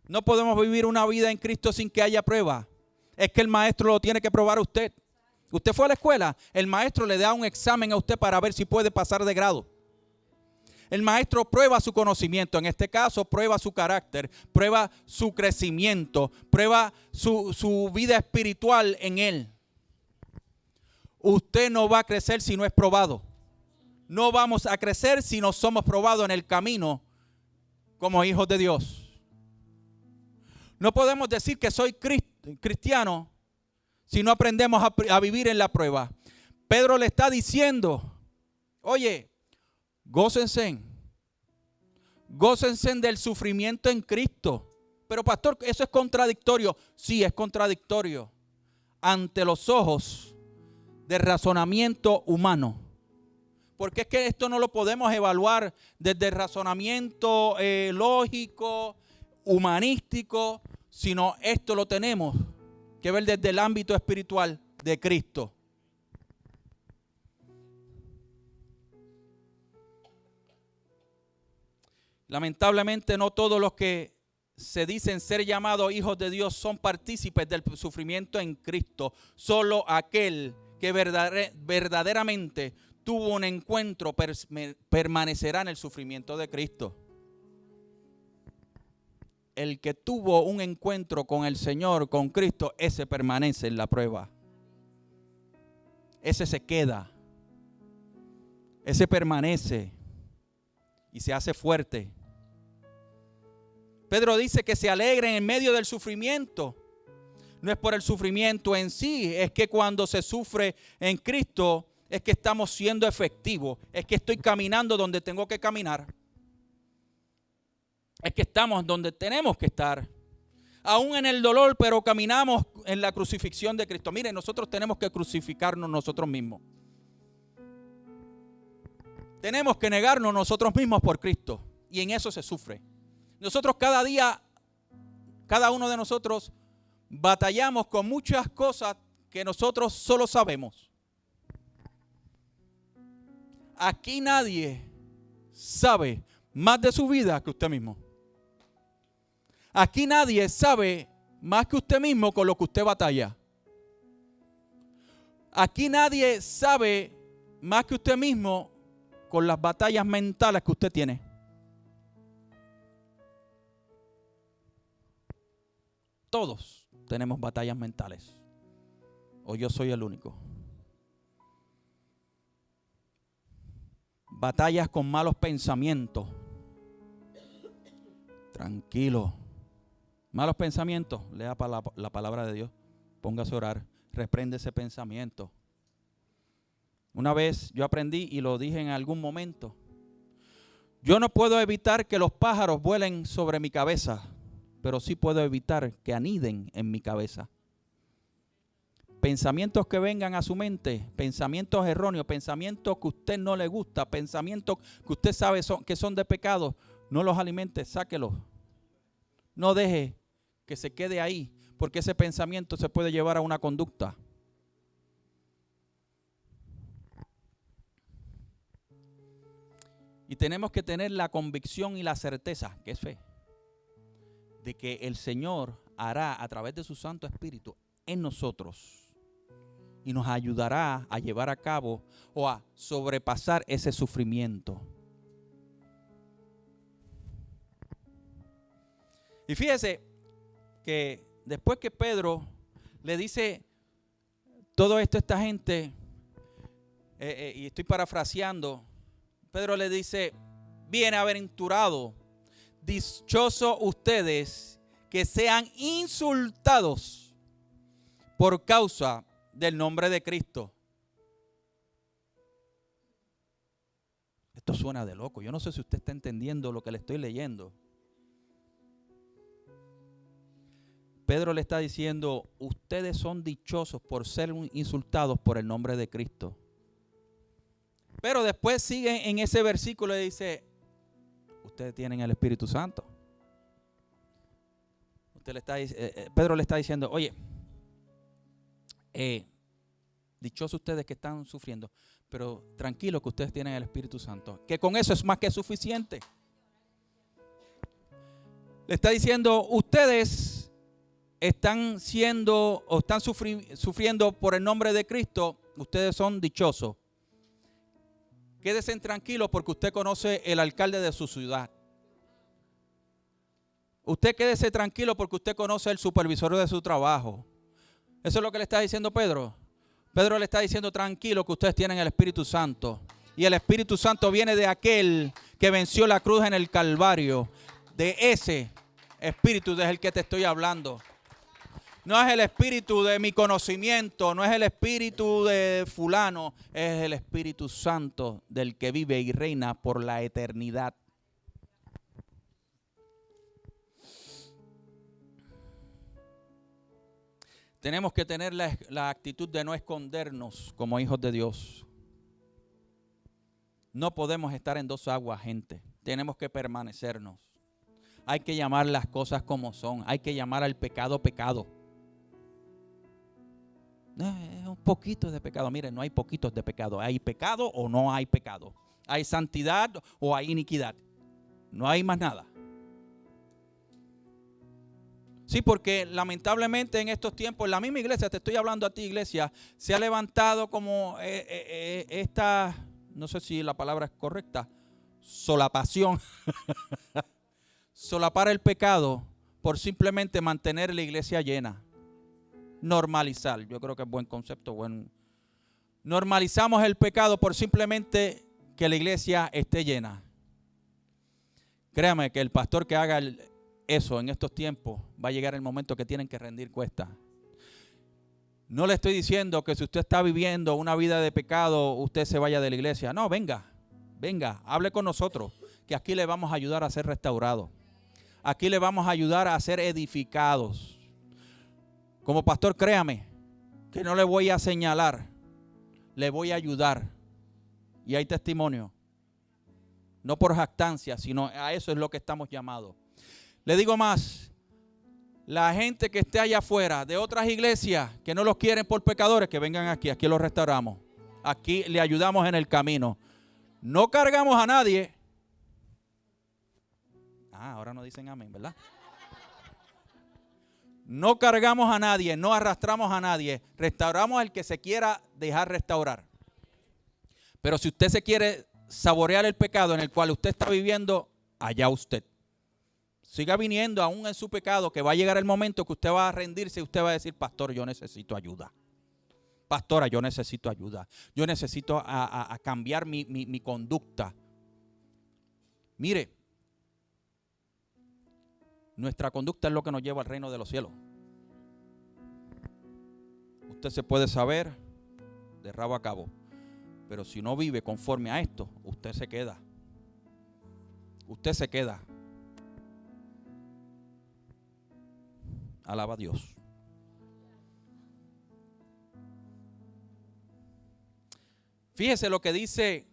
No podemos vivir una vida en Cristo sin que haya pruebas. Es que el maestro lo tiene que probar a usted. Usted fue a la escuela, el maestro le da un examen a usted para ver si puede pasar de grado. El maestro prueba su conocimiento, en este caso prueba su carácter, prueba su crecimiento, prueba su vida espiritual en él. Usted no va a crecer si no es probado. No vamos a crecer si no somos probados en el camino como hijos de Dios. No podemos decir que soy cristiano si no aprendemos a vivir en la prueba. Pedro le está diciendo, oye, gócense del sufrimiento en Cristo. Pero pastor, eso es contradictorio. Sí, es contradictorio ante los ojos del razonamiento humano. Porque es que esto no lo podemos evaluar desde el razonamiento lógico, humanístico, sino esto lo tenemos que ver desde el ámbito espiritual de Cristo. Lamentablemente no todos los que se dicen ser llamados hijos de Dios son partícipes del sufrimiento en Cristo. Solo aquel que verdaderamente tuvo un encuentro permanecerá en el sufrimiento de Cristo. El que tuvo un encuentro con el Señor, con Cristo, ese permanece en la prueba. Ese se queda. Ese permanece y se hace fuerte. Pedro dice que se alegren en medio del sufrimiento. No es por el sufrimiento en sí, es que cuando se sufre en Cristo, es que estamos siendo efectivos. Es que estoy caminando donde tengo que caminar. Es que estamos donde tenemos que estar. Aún en el dolor, pero caminamos en la crucifixión de Cristo. Miren, nosotros tenemos que crucificarnos nosotros mismos. Tenemos que negarnos nosotros mismos por Cristo. Y en eso se sufre. Nosotros cada día, cada uno de nosotros, batallamos con muchas cosas que nosotros solo sabemos. aquí nadie sabe más de su vida que usted mismo. Aquí nadie sabe más que usted mismo con lo que usted batalla. Aquí nadie sabe más que usted mismo con las batallas mentales que usted tiene. Todos tenemos batallas mentales. ¿O yo soy el único? Batallas con malos pensamientos. Tranquilo. Malos pensamientos. Lea la palabra de Dios. Póngase a orar. Reprende ese pensamiento. Una vez yo aprendí y lo dije en algún momento. Yo no puedo evitar que los pájaros vuelen sobre mi cabeza, pero sí puedo evitar que aniden en mi cabeza. Pensamientos que vengan a su mente, pensamientos erróneos, pensamientos que a usted no le gusta, pensamientos que usted sabe que son de pecado, no los alimente, sáquelos. No deje que se quede ahí, porque ese pensamiento se puede llevar a una conducta. Y tenemos que tener la convicción y la certeza, que es fe, de que el Señor hará a través de su Santo Espíritu en nosotros y nos ayudará a llevar a cabo o a sobrepasar ese sufrimiento. Y fíjese que después que Pedro le dice todo esto a esta gente, y estoy parafraseando, Pedro le dice: bienaventurado, dichosos ustedes que sean insultados por causa del nombre de Cristo. Esto suena de loco. Yo no sé si usted está entendiendo lo que le estoy leyendo. Pedro le está diciendo: ustedes son dichosos por ser insultados por el nombre de Cristo. Pero después sigue en ese versículo y dice: ustedes tienen el Espíritu Santo. Pedro le está diciendo: oye, dichosos ustedes que están sufriendo, pero tranquilos que ustedes tienen el Espíritu Santo, que con eso es más que suficiente. Le está diciendo: ustedes están siendo o están sufriendo por el nombre de Cristo, ustedes son dichosos. Quédese tranquilo porque usted conoce el alcalde de su ciudad. Usted quédese tranquilo porque usted conoce el supervisor de su trabajo. Eso es lo que le está diciendo Pedro. Pedro le está diciendo: tranquilo que ustedes tienen el Espíritu Santo. Y el Espíritu Santo viene de aquel que venció la cruz en el Calvario. De ese Espíritu es el que te estoy hablando. No es el espíritu de mi conocimiento, no es el espíritu de fulano, es el Espíritu Santo del que vive y reina por la eternidad. Tenemos que tener la actitud de no escondernos como hijos de Dios. No podemos estar en dos aguas, gente. Tenemos que permanecernos. Hay que llamar las cosas como son. Hay que llamar al pecado pecado. Es un poquito de pecado. Miren, no hay poquitos de pecado. Hay pecado o no hay pecado. Hay santidad o hay iniquidad. No hay más nada. Sí, porque lamentablemente en estos tiempos, en la misma iglesia, te estoy hablando a ti, iglesia, se ha levantado como esta, no sé si la palabra es correcta, solapación. Solapar el pecado por simplemente mantener la iglesia llena. Normalizar, yo creo que es buen concepto. Normalizamos el pecado por simplemente que la iglesia esté llena. Créame que el pastor que haga eso en estos tiempos, va a llegar el momento que tienen que rendir cuentas. No le estoy diciendo que si usted está viviendo una vida de pecado, usted se vaya de la iglesia. No, venga, hable con nosotros, que aquí le vamos a ayudar a ser restaurados. Aquí le vamos a ayudar a ser edificados. Como pastor, créame que no le voy a señalar, le voy a ayudar. Y hay testimonio. No por jactancia, sino a eso es lo que estamos llamados. Le digo más, la gente que esté allá afuera de otras iglesias que no los quieren por pecadores, que vengan aquí los restauramos. Aquí le ayudamos en el camino. No cargamos a nadie. Ahora no dicen amén, ¿verdad? No cargamos a nadie, no arrastramos a nadie. Restauramos al que se quiera dejar restaurar. Pero si usted se quiere saborear el pecado en el cual usted está viviendo, allá usted. Siga viniendo aún en su pecado, que va a llegar el momento que usted va a rendirse y usted va a decir, pastor, yo necesito ayuda. Pastora, yo necesito ayuda. Yo necesito a cambiar mi conducta. Mire, nuestra conducta es lo que nos lleva al reino de los cielos. Usted se puede saber de rabo a cabo, pero si no vive conforme a esto, usted se queda. Usted se queda. Alaba a Dios. Fíjese lo que dice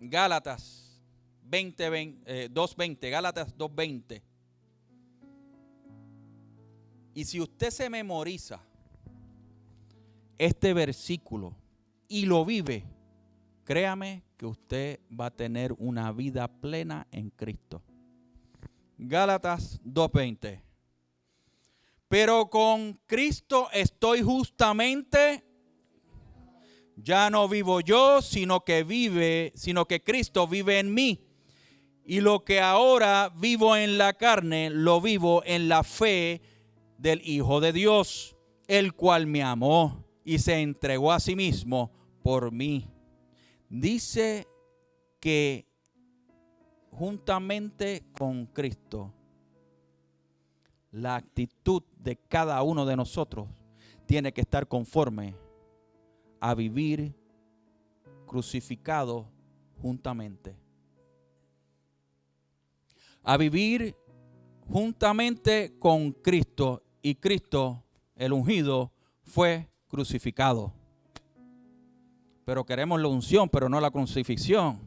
Gálatas 2:20, Gálatas 2:20. Y si usted se memoriza este versículo y lo vive, créame que usted va a tener una vida plena en Cristo. Gálatas 2:20. Pero con Cristo estoy justamente, ya no vivo yo, sino que Cristo vive en mí. Y lo que ahora vivo en la carne, lo vivo en la fe del Hijo de Dios, el cual me amó y se entregó a sí mismo por mí. Dice que juntamente con Cristo, la actitud de cada uno de nosotros tiene que estar conforme a vivir crucificado juntamente. A vivir juntamente con Cristo, y Cristo, el ungido, fue crucificado. Pero queremos la unción, pero no la crucifixión.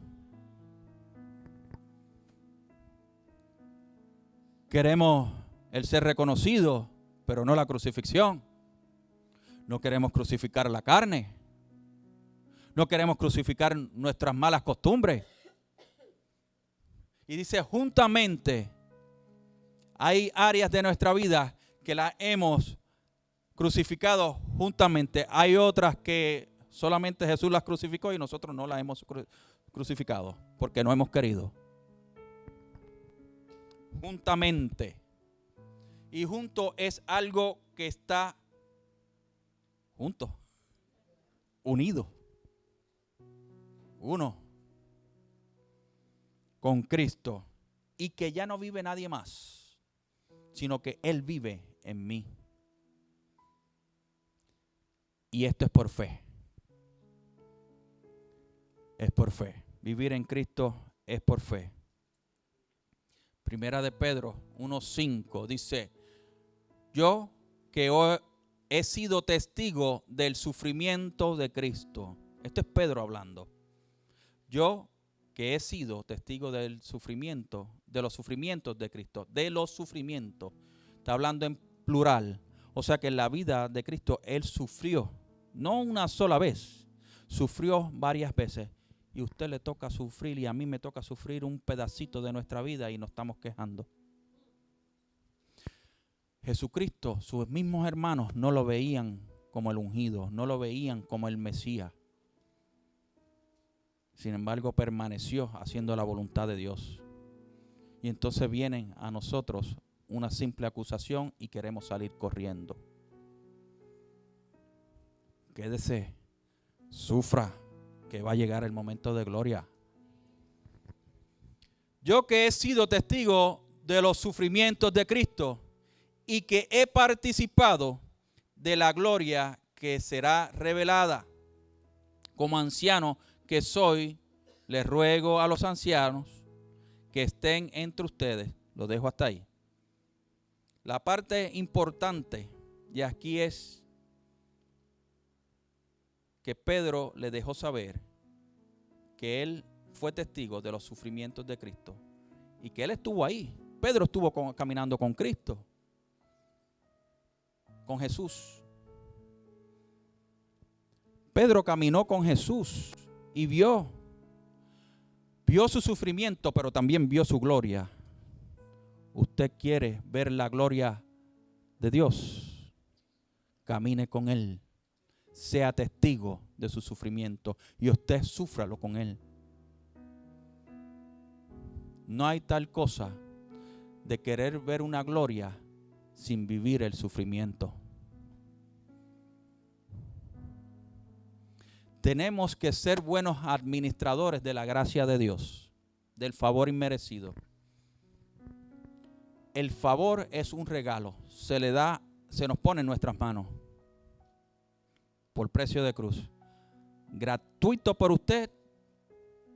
Queremos el ser reconocido, pero no la crucifixión. No queremos crucificar la carne. No queremos crucificar nuestras malas costumbres. Y dice, juntamente, hay áreas de nuestra vida que las hemos crucificado juntamente. Hay otras que solamente Jesús las crucificó y nosotros no las hemos crucificado porque no hemos querido. Juntamente. Y junto es algo que está junto, unido, uno con Cristo, y que ya no vive nadie más, sino que Él vive en mí. Y esto es por fe. Es por fe. Vivir en Cristo es por fe. Primera de Pedro 1:5 dice, yo que he sido testigo del sufrimiento de Cristo. Esto es Pedro hablando. Yo que he sido testigo del sufrimiento, de los sufrimientos de Cristo, de los sufrimientos. Está hablando en plural. O sea que en la vida de Cristo Él sufrió, no una sola vez, sufrió varias veces. Y a usted le toca sufrir y a mí me toca sufrir un pedacito de nuestra vida y nos estamos quejando. Jesucristo, sus mismos hermanos no lo veían como el ungido, no lo veían como el Mesías. Sin embargo, permaneció haciendo la voluntad de Dios. Y entonces vienen a nosotros una simple acusación y queremos salir corriendo. Quédese, sufra, que va a llegar el momento de gloria. Yo que he sido testigo de los sufrimientos de Cristo y que he participado de la gloria que será revelada. Como anciano que soy, les ruego a los ancianos que estén entre ustedes. Lo dejo hasta ahí. La parte importante y aquí es que Pedro le dejó saber que él fue testigo de los sufrimientos de Cristo y que él estuvo ahí. Pedro estuvo caminando con Cristo, con Jesús. Pedro caminó con Jesús y vio Vio su sufrimiento, pero también vio su gloria. Usted quiere ver la gloria de Dios. Camine con Él. Sea testigo de su sufrimiento y usted súfralo con Él. No hay tal cosa de querer ver una gloria sin vivir el sufrimiento. Tenemos que ser buenos administradores de la gracia de Dios, del favor inmerecido. El favor es un regalo, se nos pone en nuestras manos por precio de cruz. Gratuito por usted,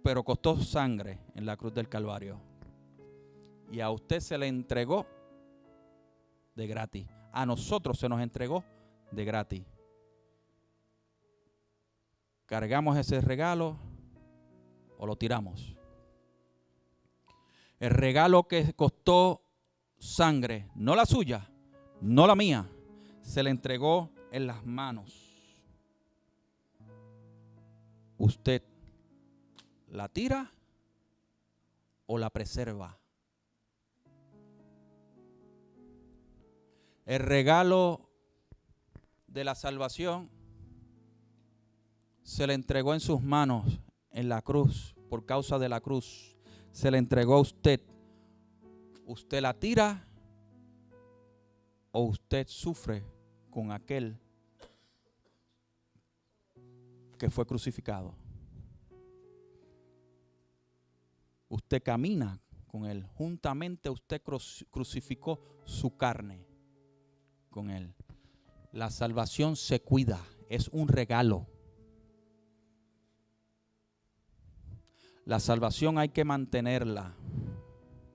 pero costó sangre en la cruz del Calvario. Y a usted se le entregó de gratis. A nosotros se nos entregó de gratis. ¿Cargamos ese regalo o lo tiramos? El regalo que costó sangre, no la suya, no la mía, se le entregó en las manos. ¿Usted la tira o la preserva? El regalo de la salvación se le entregó en sus manos en la cruz, por causa de la cruz. Se le entregó a usted. ¿Usted la tira o usted sufre con aquel que fue crucificado? Usted camina con Él. Juntamente usted crucificó su carne con Él. La salvación se cuida. Es un regalo. La salvación hay que mantenerla.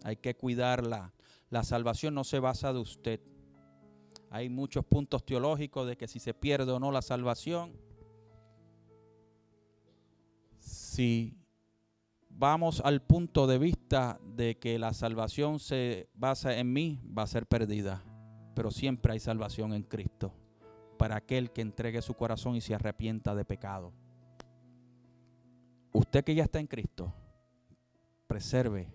Hay que cuidarla. La salvación no se basa de usted. Hay muchos puntos teológicos de que si se pierde o no la salvación. Si vamos al punto de vista de que la salvación se basa en mí, va a ser perdida. Pero siempre hay salvación en Cristo para aquel que entregue su corazón y se arrepienta de pecado. Usted que ya está en Cristo, preserve,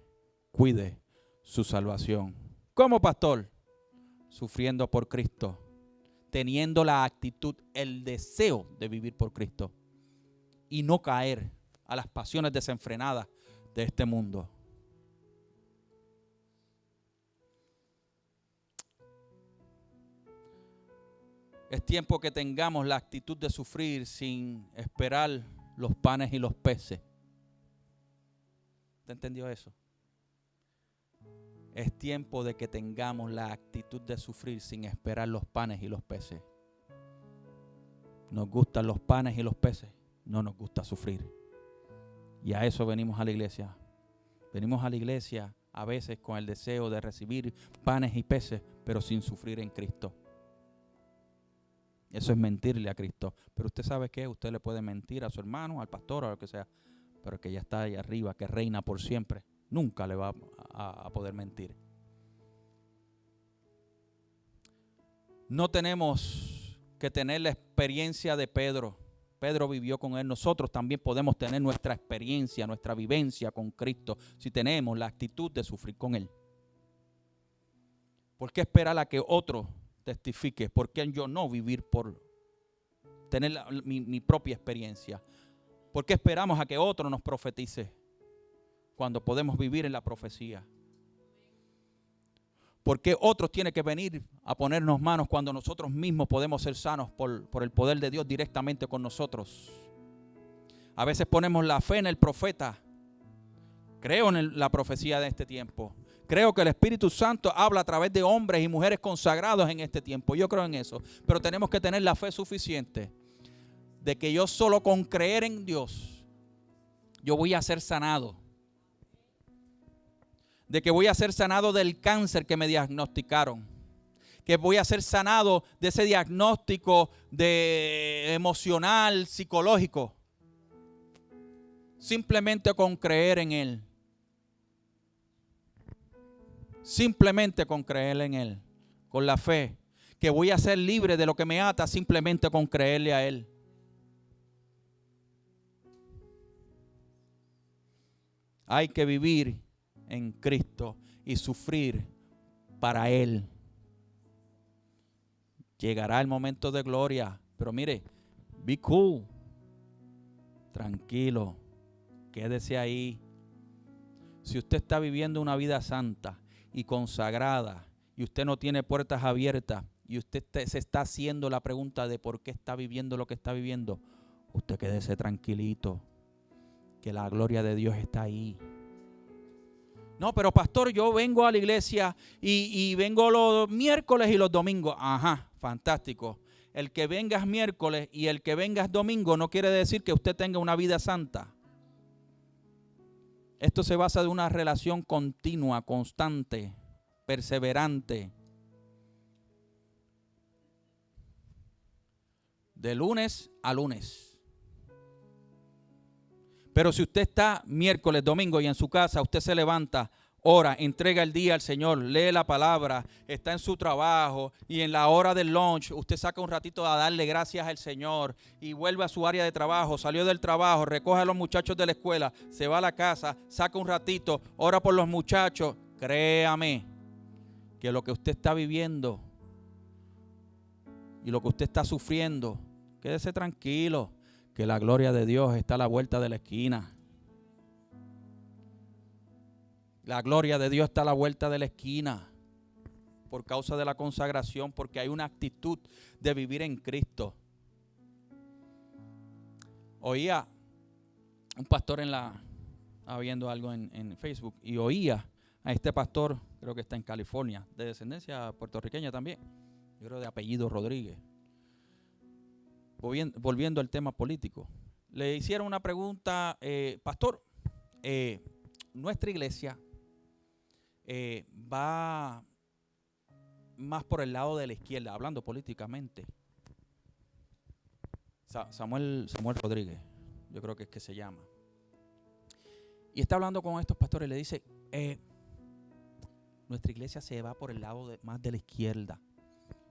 cuide su salvación. ¿Cómo, pastor? Sufriendo por Cristo, teniendo la actitud, el deseo de vivir por Cristo y no caer a las pasiones desenfrenadas de este mundo. Es tiempo que tengamos la actitud de sufrir sin esperar los panes y los peces. ¿Usted entendió eso? Es tiempo de que tengamos la actitud de sufrir sin esperar los panes y los peces. Nos gustan los panes y los peces, no nos gusta sufrir. Y a eso venimos a la iglesia. Venimos a la iglesia a veces con el deseo de recibir panes y peces, pero sin sufrir en Cristo. Eso es mentirle a Cristo. Pero usted sabe que usted le puede mentir a su hermano, al pastor, o lo que sea, pero que ya está ahí arriba, que reina por siempre, nunca le va a poder mentir. No tenemos que tener la experiencia de Pedro. Pedro vivió con Él. Nosotros también podemos tener nuestra experiencia, nuestra vivencia con Cristo, si tenemos la actitud de sufrir con Él. ¿Por qué esperar a que otro testifique? ¿Por qué yo no vivir por tener mi propia experiencia? ¿Por qué esperamos a que otro nos profetice cuando podemos vivir en la profecía? ¿Por qué otros tienen que venir a ponernos manos cuando nosotros mismos podemos ser sanos por el poder de Dios directamente con nosotros? A veces ponemos la fe en el profeta. Creo en la profecía de este tiempo. Creo que el Espíritu Santo habla a través de hombres y mujeres consagrados en este tiempo. Yo creo en eso. Pero tenemos que tener la fe suficiente de que yo solo con creer en Dios, yo voy a ser sanado. De que voy a ser sanado del cáncer que me diagnosticaron. Que voy a ser sanado de ese diagnóstico de emocional, psicológico. Simplemente con creer en Él. Simplemente con creer en Él. Con la fe. Que voy a ser libre de lo que me ata simplemente con creerle a Él. Hay que vivir en Cristo y sufrir para Él. Llegará el momento de gloria. Pero mire, be cool. Tranquilo. Quédese ahí. Si usted está viviendo una vida santa y consagrada y usted no tiene puertas abiertas y usted se está haciendo la pregunta de por qué está viviendo lo que está viviendo, usted quédese tranquilito, que la gloria de Dios está ahí. No, pero pastor, yo vengo a la iglesia y vengo los miércoles y los domingos. Ajá, fantástico. El que vengas miércoles y el que vengas domingo no quiere decir que usted tenga una vida santa. Esto se basa en una relación continua, constante, perseverante. De lunes a lunes. Pero si usted está miércoles, domingo y en su casa, usted se levanta, ora, entrega el día al Señor, lee la palabra, está en su trabajo y en la hora del lunch usted saca un ratito a darle gracias al Señor y vuelve a su área de trabajo, salió del trabajo, recoge a los muchachos de la escuela, se va a la casa, saca un ratito, ora por los muchachos. Créame que lo que usted está viviendo y lo que usted está sufriendo, quédese tranquilo, que la gloria de Dios está a la vuelta de la esquina. La gloria de Dios está a la vuelta de la esquina por causa de la consagración, porque hay una actitud de vivir en Cristo. Oía un pastor estaba viendo algo en Facebook y oía a este pastor, creo que está en California, de descendencia puertorriqueña también, yo creo de apellido Rodríguez. Volviendo al tema político, le hicieron una pregunta, pastor, nuestra iglesia va más por el lado de la izquierda, hablando políticamente. Samuel Rodríguez, yo creo que es que se llama. Y está hablando con estos pastores y le dice, nuestra iglesia se va por el lado más de la izquierda.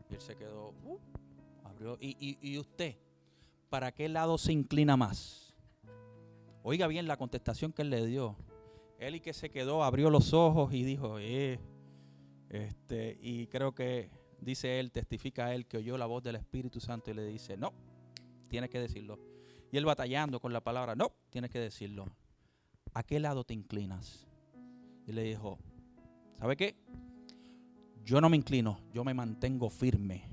Y él se quedó, abrió. ¿Y usted, para qué lado se inclina más? Oiga bien la contestación que él le dio. Él y que se quedó, abrió los ojos y dijo, y creo que dice él, testifica él que oyó la voz del Espíritu Santo y le dice, no, tienes que decirlo. Y él batallando con la palabra, no, tienes que decirlo. ¿A qué lado te inclinas? Y le dijo, ¿sabe qué? Yo no me inclino, yo me mantengo firme.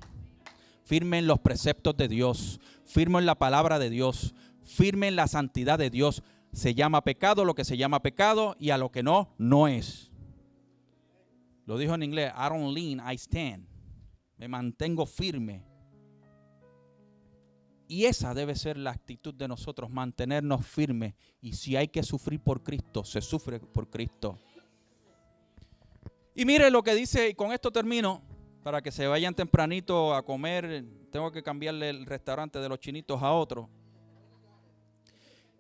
Firme en los preceptos de Dios, firme en la palabra de Dios, firme en la santidad de Dios. Se llama pecado lo que se llama pecado y a lo que no, no es. Lo dijo en inglés, I don't lean, I stand. Me mantengo firme. Y esa debe ser la actitud de nosotros, mantenernos firmes. Y si hay que sufrir por Cristo, se sufre por Cristo. Y mire lo que dice, y con esto termino, para que se vayan tempranito a comer. Tengo que cambiarle el restaurante de los chinitos a otro.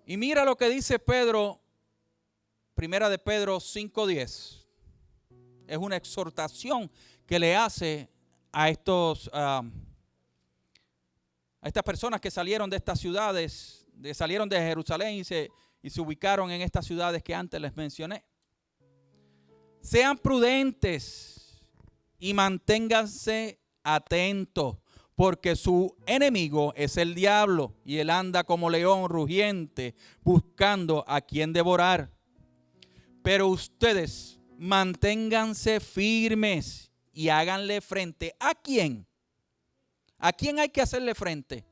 Y mira lo que dice Pedro, primera de Pedro 5:10. Es una exhortación que le hace a estas personas que salieron de estas ciudades, salieron de Jerusalén y se ubicaron en estas ciudades que antes les mencioné. Sean prudentes y manténganse atentos, porque su enemigo es el diablo y él anda como león rugiente buscando a quien devorar. Pero ustedes manténganse firmes y háganle frente. ¿A quién? ¿A quién hay que hacerle frente?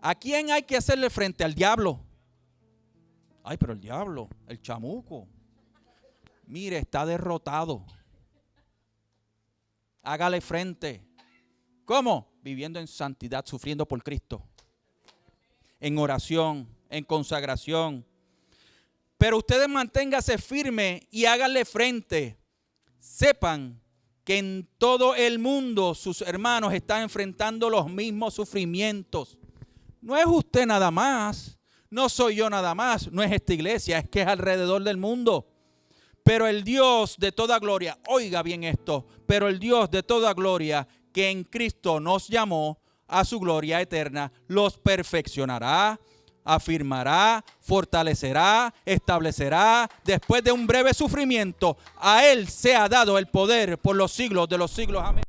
¿A quién hay que hacerle frente? Al diablo. Ay, pero el diablo, el chamuco, mire, está derrotado. Hágale frente. ¿Cómo? Viviendo en santidad, sufriendo por Cristo. En oración, en consagración. Pero ustedes manténganse firmes y háganle frente. Sepan que en todo el mundo sus hermanos están enfrentando los mismos sufrimientos. No es usted nada más, no soy yo nada más, no es esta iglesia, es que es alrededor del mundo. Pero el Dios de toda gloria, oiga bien esto, pero el Dios de toda gloria que en Cristo nos llamó a su gloria eterna, los perfeccionará, afirmará, fortalecerá, establecerá. Después de un breve sufrimiento, a Él se ha dado el poder por los siglos de los siglos. Amén.